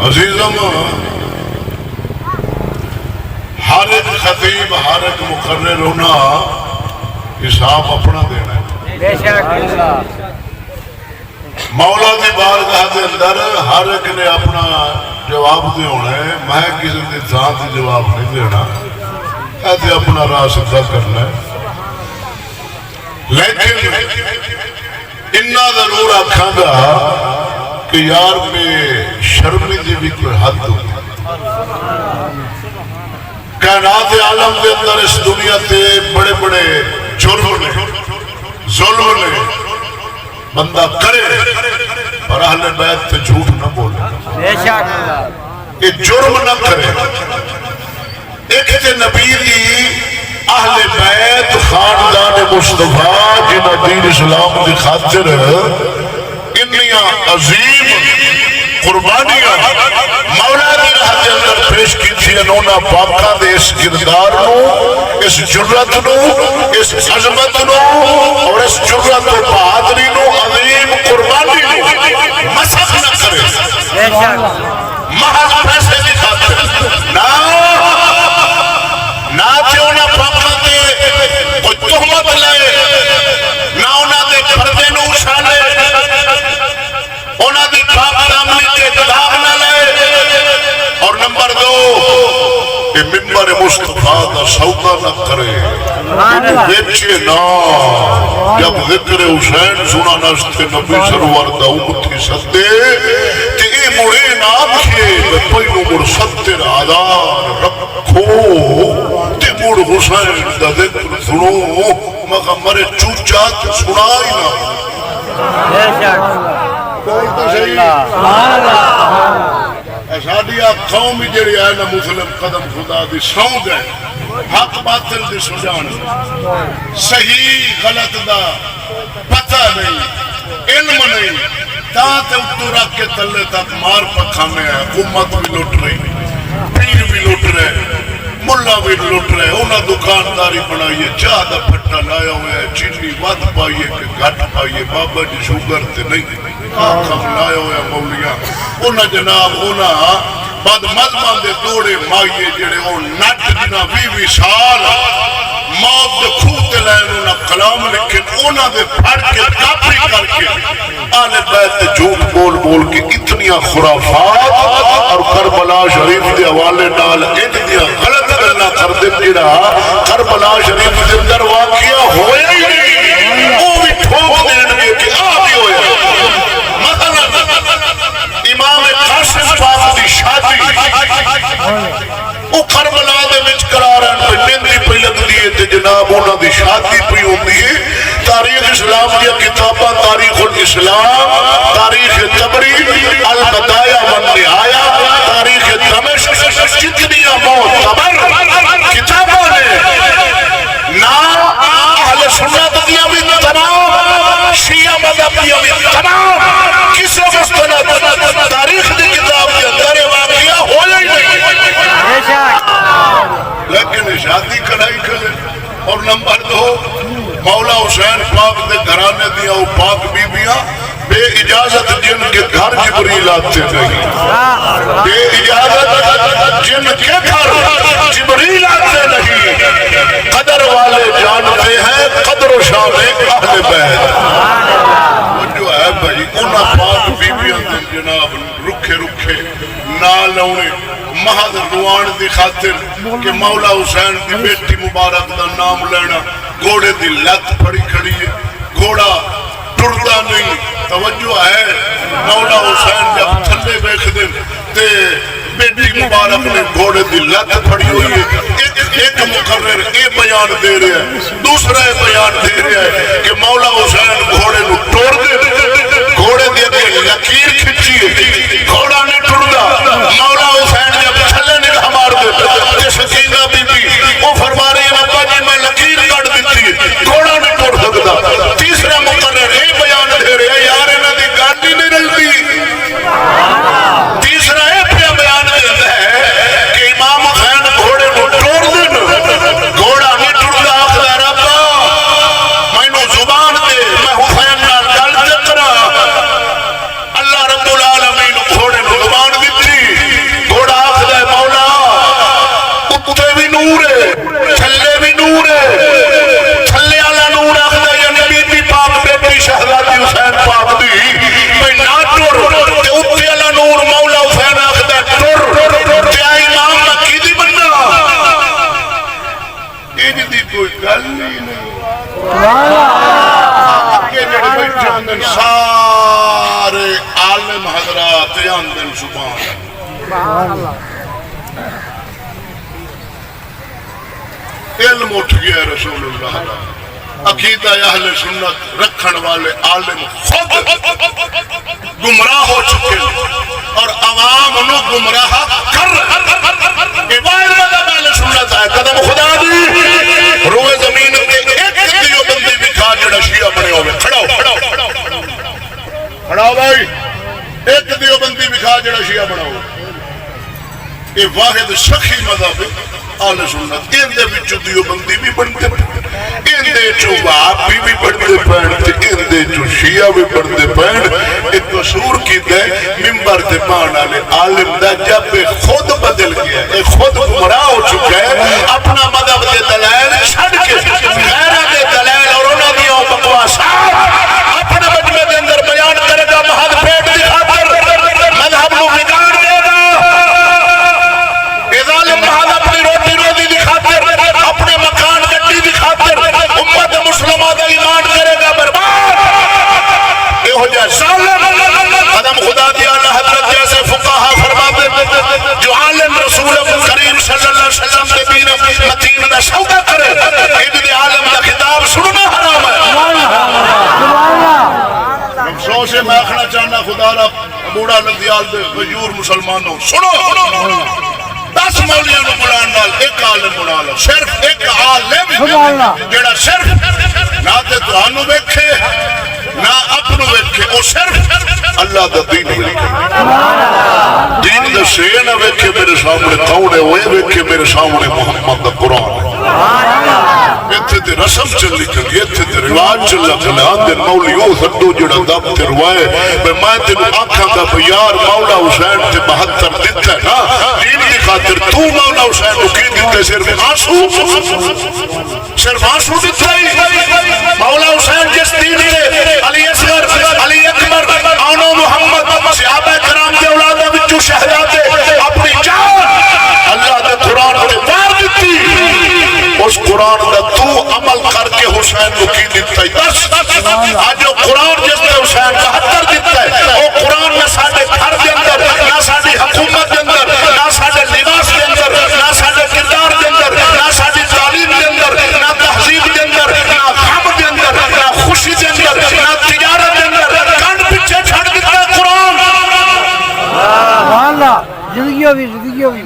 عزیزم ہر ایک خطیب ہر ایک مقرر ہونا حساب اپنا دینا ہے. بے شک مولا دی بارگاہ دے اندر ہر ایک نے اپنا جواب دے ہونا ہے. میں کسی دی ذات جواب نہیں دینا, ایسے اپنا راہ سکتا کرنا ہے. لیکن اتنا ضرور آکھاں گا کہ یار میں شرمی دی بھی کوئی حد ہو. کائنات عالم دے اندر اس دنیا تے بڑے بڑے جرم نے, ظلم نے, بندہ کرے اور اہل بیت تے جھوٹ نہ بولے. بے شک یہ جرم نہ کرے. ایک تے نبی دی اہل بیت خاندان مصطفیٰ جنہ دین اسلام دی خاطر انیاں عظیم قربانیاں مولا دی راہ دے اندر پیش کی تھی. انہوں پاکاں دے اس کردار نو, اس جرت نو, اس عظمت نو اور اس جرت و بہادری نو, عظیم قربانی نو مسخ نہ کرے. بے شک محض پیسے کی خاطر نہ کہ انہاں پاکاں دے کوئی تہمت لائے, نہ انہاں دے پردے نو اچھالے, انہاں دی پاک دامنی کے داغ نہ لائے. اور نمبر 2, کہ ممبر مصطفیٰ دا سودا نہ کرے, بیچے نہ. جب ذکر حسین سنا نشتے نبی سرور دا امتی سدے تے اے مڑے نہ آکھے پہلو مڑ 70 آدار رکھو تے مڑ حسین دا ذکر سنو, مگا مرے چوچا تے سنا ہی نہ. بے شک کوئی تو صحیح ساڈی قوم جڑی ہے نا مسلم قدم خدا دی سو گئے, حق باطل دی سجان, صحیح غلط دا پتہ نہیں, علم نہیں, تاں تے اتو رکھ کے تلے تک مار پکھانے ہیں. حکومت بھی لٹ رہی, پیر بھی لٹ رہے, ملا بھی لٹ رہے. انہاں دکانداری بنائیے, چاہ دا پھٹا لایا ہوئے ہے, چینی ود پائیے کہ گھٹ پائیے, بابا جی شوگر تے نہیں آخم لایا ہوئے مولیاں. انہاں جناب انہاں بعد مذہباں دے دوڑے مائیے جڑے وہ نٹ جنہاں 20 سال موت دے کھوتے لائن انہاں کلام لکھن, انہاں دے پھڑ کے کافری کر کے آل بیت جھوٹ بول بول کے اتنیاں خرافات اور کربلا شریف دے حوالے نال اتنیاں غلط گلاں کر دے جڑا کربلا شریف دے اندر واقعہ ہویا ہی نہیں, وہ بھی ٹھوک دین گے کہ آ بھی ہویا. امام قاسم پاک دی شادی وہ کربلا دے وچ قرارن پہ مہندی پہ لگدی ہے تے جناب انہاں دی شادی پہ ہوندی ہے. تاریخ اسلام دی کتاباں, تاریخ الاسلام, تاریخ طبری, البدایہ والنہایہ, تاریخ دمشق, جتنیاں معتبر کتاباں نے نہ اہل سنت دیاں بھی تمام, شیعہ مذہب دیاں بھی تمام, کسی مستند تاریخ دی کتاب کے اندر واقعہ ہویا ہی نہیں. لیکن شادی کڑائی کرے. اور نمبر 2, مولا حسین پاک دے گھرانے دیا وہ پاک بیویاں بے اجازت جن کے گھر جبریل آتے نہیں, بے اجازت جن کے گھر جبریل آتے نہیں. قدر والے جانتے ہیں قدر و شان اہل بیت. جو ہے بھائی انہاں پاک بیویاں دے جناب رکھے رکھے نال ہونے محض روان دی خاطر کہ مولا حسین دی بیٹی مبارک دا نام لینا, گھوڑے دی لت پڑی کھڑی ہے, گھوڑا ٹردا نہیں. توجہ ہے, مولا حسین جب تھلے بیٹھ دیں تے بیٹی مبارک نے گھوڑے دی لت پڑی ہوئی ہے. ایک مقرر اے بیان دے رہے ہیں, دوسرا اے بیان دے رہے ہیں کہ مولا حسین گھوڑے نو ٹوڑ دے, گھوڑے دی اگے لکیر کھچی ہے, گھوڑا نہیں ٹردا. مولا حسین جب تھلے نگاہ مار دے سکینہ بی بی وہ فرما رہی ہے ابا جی میں لکیر کٹ دیتی ہے, گھوڑا نہیں ٹوڑ سکتا. تیسرا مقرر اے بیان دے رہے ہیں یار انہاں دی گاڑی نہیں رلدی. تیسرا اے بیان دے ہے کہ امام حسین گھوڑے کو ٹوڑ دین, گھوڑا نہیں ٹردا. آخدا ربا مینوں زبان دے, میں حسین نال گل کرا. اللہ رب العالمین سبحان علم اٹھ گیا رسول اللہ کا عقیدہ اہل سنت رکھن والے عالم خود گمراہ ہو چکے اور عوام انہوں گمراہ کر رہے اہل سنت ہے قدم خدا دی روئے زمین کے ایک دیو بندی بکھا جڑا شیعہ بنے ہوئے کھڑاؤ بھائی ایک دیو بندی بکھا جڑا شیعہ بنا ہوئے یہ واحد شخی مذہب اہل سنت ان دے وچوں دیو بندی بھی بنتے ان دے چوں وہابی بھی بنتے پین تے ان دے چوں شیعہ بھی بنتے پین ایک قصور کیتا ہے منبر تے پان والے عالم دا جب خود بدل گیا ہے خود گمراہ ہو چکا ہے اپنا مذہب دے دلائل چھڈ کے غیرہ دے دلائل اور انہاں دی بکواسات اپنے مجمع دے اندر بیان کرے گا محض پیٹ دی خاطر مذہب کو بگاڑ دے گا اے ظالم محض اپنی روٹی روزی دی خاطر اپنے مکان گٹی دی خاطر امت مسلمہ دا ایمان کرے گا برباد یہ ہو جائے ظالم قدم خدا دی اعلیٰ حضرت جیسے فقہا فرماتے جو عالم رسول کریم صلی اللہ علیہ وسلم کے دین متین دا سودا کرے ابن عالم دا خطاب سننا حرام ہے سو سے میں آخنا چاہنا خدا را بوڑا لدیال دے غیور مسلمانوں سنو 10 مولیاں نو بلان نال ایک عالم بنا لو صرف ایک عالم جڑا صرف نہ تے تانوں ویکھے نہ اپنوں ویکھے او صرف اللہ دا دین ویکھے دین دا سے نہ ویکھے میرے سامنے کون ہے وہ ویکھے میرے سامنے محمد دا قرآن ایتھے تے رسم چلی کلی ایتھے تے رواج چلا کلی آندے مولیو سدو جڑا دب تے روائے میں تینوں آنکھاں دا بیار مولا حسین تے 72 دیتا ہے نا دین کی خاطر تو مولا حسین کو کی دیتا ہے صرف آنسو دیتا ہے مولا حسین جس دین کے علی اصغر علی اکبر آنو محمد صحابہ کرام کے اولادہ بچو شہزادے اپنی جان اللہ دے قرآن نے وار دیتی اس قرآن دا تو عمل کر کے حسین کو کی دیتا ہے آج جو قرآن جس نے حسین کا حتر دیتا ہے وہ قرآن میں ساڑھے گھر دے اندر نہ ساڑھے حکومت دے اندر نہ ساڑھے لباس دے اندر نہ ساڑھے کردار دے اندر نہ ساڑھے تعلیم دے اندر نہ تہذیب دے اندر نہ غم دے اندر نہ خوشی دے اندر نہ تجارت دے اندر کان پیچھے چھڑ دیتا ہے قرآن زندگی ہوئی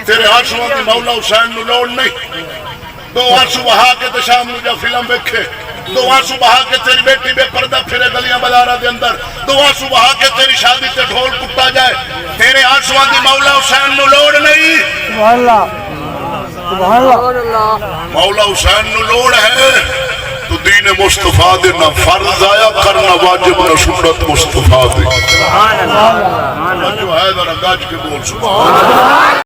تیرے آنسووں کی مولا حسین نو لوڑ نہیں دو آنسو بہا کے تو شام نو جا فلم بیکھے دو آنسو بہا کے تیری بیٹی بے پردہ پھرے گلیاں بازاراں دے اندر دو آنسو بہا کے تیری شادی تے ڈھول کٹا جائے تیرے آنسووں کی مولا حسین نو لوڑ نہیں سبحان اللہ مولا حسین نو لوڑ ہے تو دین مصطفیٰ دے نہ فرض آیا کرنا واجب نہ سنت مصطفیٰ دے جو ہے ذرا گاج کے بول سبحان اللہ